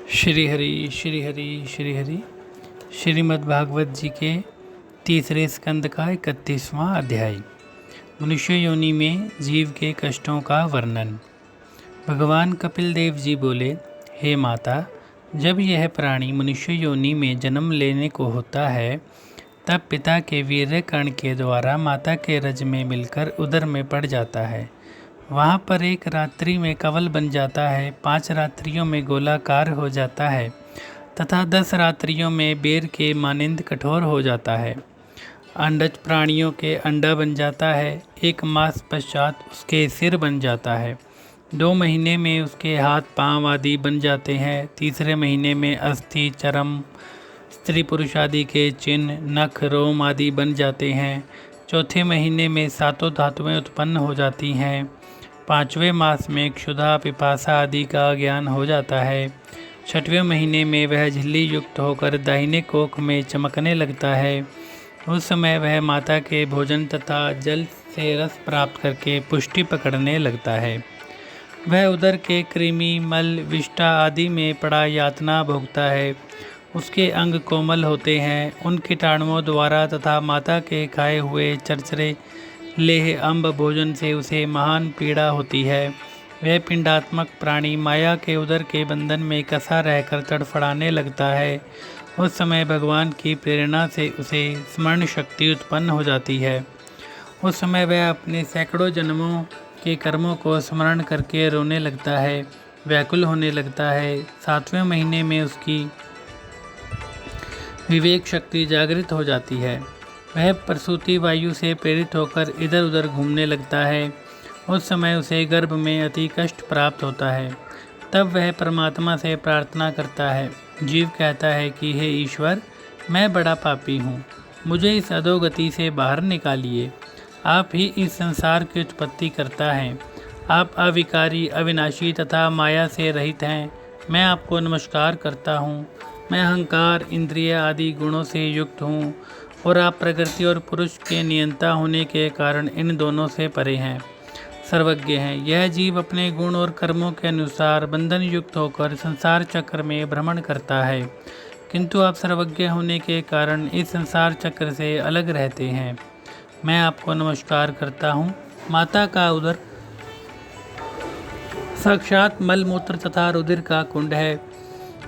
श्री हरि श्री हरि श्री हरि। श्रीमद् भागवत जी के तीसरे स्कंद का 31वां अध्याय। मनुष्य योनि में जीव के कष्टों का वर्णन। भगवान कपिल देव जी बोले, हे माता, जब यह प्राणी मनुष्य योनि में जन्म लेने को होता है तब पिता के वीर्य कण के द्वारा माता के रज में मिलकर उदर में पड़ जाता है। वहाँ पर एक रात्रि में कवल बन जाता है, 5 रात्रियों में गोलाकार हो जाता है तथा 10 रात्रियों में बेर के मानिंद कठोर हो जाता है। अंडज प्राणियों के अंडा बन जाता है। 1 मास पश्चात उसके सिर बन जाता है। 2 महीने में उसके हाथ पांव आदि बन जाते हैं। तीसरे महीने में अस्थि, चर्म, स्त्री पुरुष आदि के चिन्ह, नख, रोम आदि बन जाते हैं। चौथे महीने में 7 धातुएं उत्पन्न हो जाती हैं। 5वें मास में क्षुधा, पिपासा आदि का ज्ञान हो जाता है। 6वें महीने में वह झिल्ली युक्त होकर दाहिने कोख में चमकने लगता है। उस समय वह माता के भोजन तथा जल से रस प्राप्त करके पुष्टि पकड़ने लगता है। वह उदर के कृमि, मल, विष्ठा आदि में पड़ा यातना भोगता है। उसके अंग कोमल होते हैं। उन कीटाणुओं द्वारा तथा माता के खाए हुए चरचरे लेह अम्ब भोजन से उसे महान पीड़ा होती है। वह पिंडात्मक प्राणी माया के उदर के बंधन में कसा रहकर तड़फड़ाने लगता है। उस समय भगवान की प्रेरणा से उसे स्मरण शक्ति उत्पन्न हो जाती है। उस समय वह अपने सैकड़ों जन्मों के कर्मों को स्मरण करके रोने लगता है, व्याकुल होने लगता है। 7वें महीने में उसकी विवेक शक्ति जागृत हो जाती है। वह प्रसूति वायु से प्रेरित होकर इधर उधर घूमने लगता है। उस समय उसे गर्भ में अति कष्ट प्राप्त होता है। तब वह परमात्मा से प्रार्थना करता है। जीव कहता है कि हे ईश्वर, मैं बड़ा पापी हूँ, मुझे इस अधोगति से बाहर निकालिए। आप ही इस संसार की उत्पत्ति करता है। आप अविकारी, अविनाशी तथा माया से रहित हैं। मैं आपको नमस्कार करता हूँ। मैं अहंकार, इंद्रिय आदि गुणों से युक्त हूँ और आप प्रकृति और पुरुष के नियंता होने के कारण इन दोनों से परे हैं, सर्वज्ञ हैं। यह जीव अपने गुण और कर्मों के अनुसार बंधन युक्त होकर संसार चक्र में भ्रमण करता है, किंतु आप सर्वज्ञ होने के कारण इस संसार चक्र से अलग रहते हैं। मैं आपको नमस्कार करता हूँ। माता का उदर साक्षात मल मूत्र तथा रुधिर का कुंड है।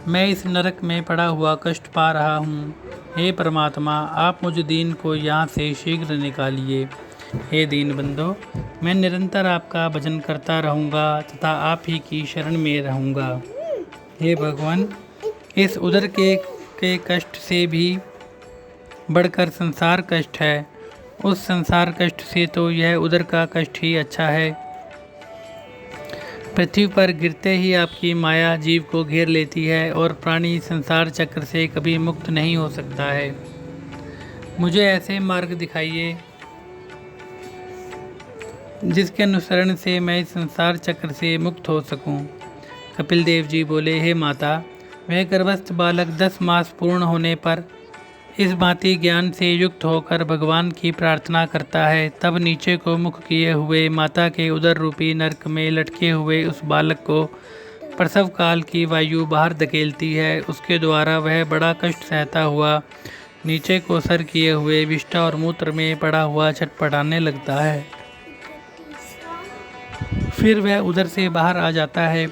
मैं इस नरक में पड़ा हुआ कष्ट पा रहा हूँ। हे परमात्मा, आप मुझ दीन को यहाँ से शीघ्र निकालिए। हे दीन बंधो, मैं निरंतर आपका भजन करता रहूँगा तथा आप ही की शरण में रहूँगा। हे भगवान, इस उदर के कष्ट से भी बढ़कर संसार कष्ट है। उस संसार कष्ट से तो यह उदर का कष्ट ही अच्छा है। पृथ्वी पर गिरते ही आपकी माया जीव को घेर लेती है और प्राणी संसार चक्र से कभी मुक्त नहीं हो सकता है। मुझे ऐसे मार्ग दिखाइए जिसके अनुसरण से मैं इस संसार चक्र से मुक्त हो सकूं। कपिल देव जी बोले, हे माता, वह गर्भस्थ बालक 10 मास पूर्ण होने पर इस भांति ज्ञान से युक्त होकर भगवान की प्रार्थना करता है। तब नीचे को मुख किए हुए माता के उदर रूपी नरक में लटके हुए उस बालक को प्रसव काल की वायु बाहर धकेलती है। उसके द्वारा वह बड़ा कष्ट सहता हुआ नीचे को सर किए हुए विष्ठा और मूत्र में पड़ा हुआ छटपटाने लगता है। फिर वह उधर से बाहर आ जाता है।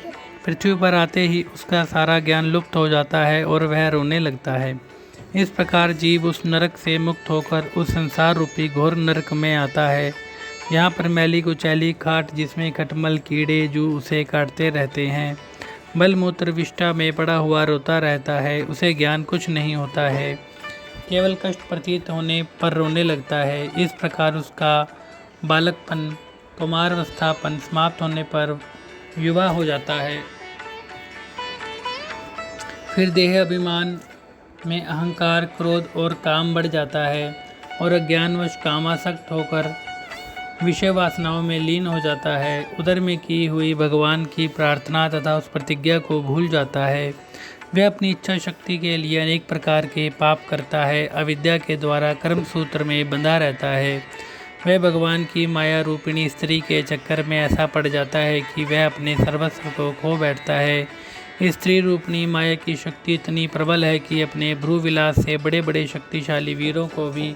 पृथ्वी पर आते ही उसका सारा ज्ञान लुप्त हो जाता है और वह रोने लगता है। इस प्रकार जीव उस नरक से मुक्त होकर उस संसार रूपी घोर नरक में आता है। यहाँ पर मैली कुचैली खाट जिसमें खटमल, कीड़े, जू उसे काटते रहते हैं। मलमूत्र विष्ठा में पड़ा हुआ रोता रहता है। उसे ज्ञान कुछ नहीं होता है, केवल कष्ट प्रतीत होने पर रोने लगता है। इस प्रकार उसका बालकपन, कुमारावस्थापन समाप्त होने पर युवा हो जाता है। फिर देह अभिमान में अहंकार, क्रोध और काम बढ़ जाता है और अज्ञानवश कामासक्त होकर विषय वासनाओं में लीन हो जाता है। उदर में की हुई भगवान की प्रार्थना तथा उस प्रतिज्ञा को भूल जाता है। वह अपनी इच्छा शक्ति के लिए अनेक प्रकार के पाप करता है। अविद्या के द्वारा कर्म सूत्र में बंधा रहता है। वह भगवान की माया रूपिणी स्त्री के चक्कर में ऐसा पड़ जाता है कि वह अपने सर्वस्व को खो बैठता है। स्त्री रूपणी माया की शक्ति इतनी प्रबल है कि अपने भ्रूविलास से बड़े बड़े शक्तिशाली वीरों को भी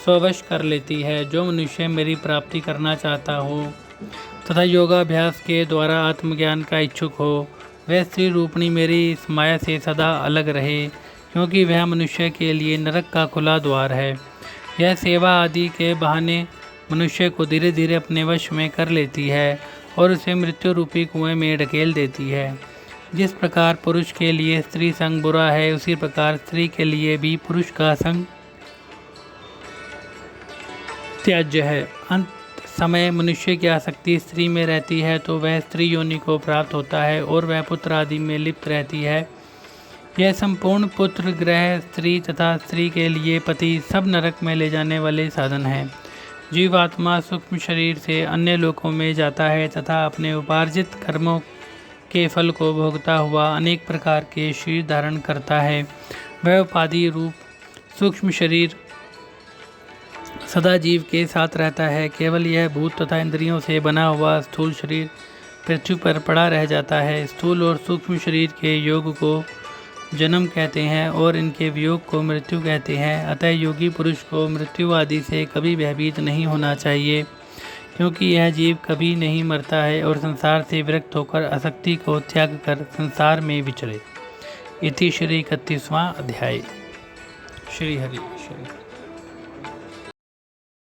स्ववश कर लेती है। जो मनुष्य मेरी प्राप्ति करना चाहता हो तथा योगाभ्यास के द्वारा आत्मज्ञान का इच्छुक हो, वह स्त्री रूपणी मेरी इस माया से सदा अलग रहे, क्योंकि वह मनुष्य के लिए नरक का खुला द्वार है। यह सेवा आदि के बहाने मनुष्य को धीरे धीरे अपने वश में कर लेती है और उसे मृत्यु रूपी कुएं में ढकेल देती है। जिस प्रकार पुरुष के लिए स्त्री संग बुरा है, उसी प्रकार स्त्री के लिए भी पुरुष का संग त्याज्य है। अंत समय मनुष्य की आसक्ति स्त्री में रहती है तो वह स्त्री योनि को प्राप्त होता है और वह पुत्र आदि में लिप्त रहती है। यह संपूर्ण पुत्र, ग्रह, स्त्री तथा स्त्री के लिए पति सब नरक में ले जाने वाले साधन हैं। जीवात्मा सूक्ष्म शरीर से अन्य लोकों में जाता है तथा अपने उपार्जित कर्मों के फल को भोगता हुआ अनेक प्रकार के शरीर धारण करता है। वह उपाधि रूप सूक्ष्म शरीर सदा जीव के साथ रहता है। केवल यह भूत तथा इंद्रियों से बना हुआ स्थूल शरीर पृथ्वी पर पड़ा रह जाता है। स्थूल और सूक्ष्म शरीर के योग को जन्म कहते हैं और इनके वियोग को मृत्यु कहते हैं। अतः योगी पुरुष को मृत्यु आदि से कभी भयभीत नहीं होना चाहिए, क्योंकि यह जीव कभी नहीं मरता है और संसार से विरक्त होकर आसक्ति को त्याग कर संसार में विचरे। इति श्री 31वां अध्याय। श्री हरि श्री।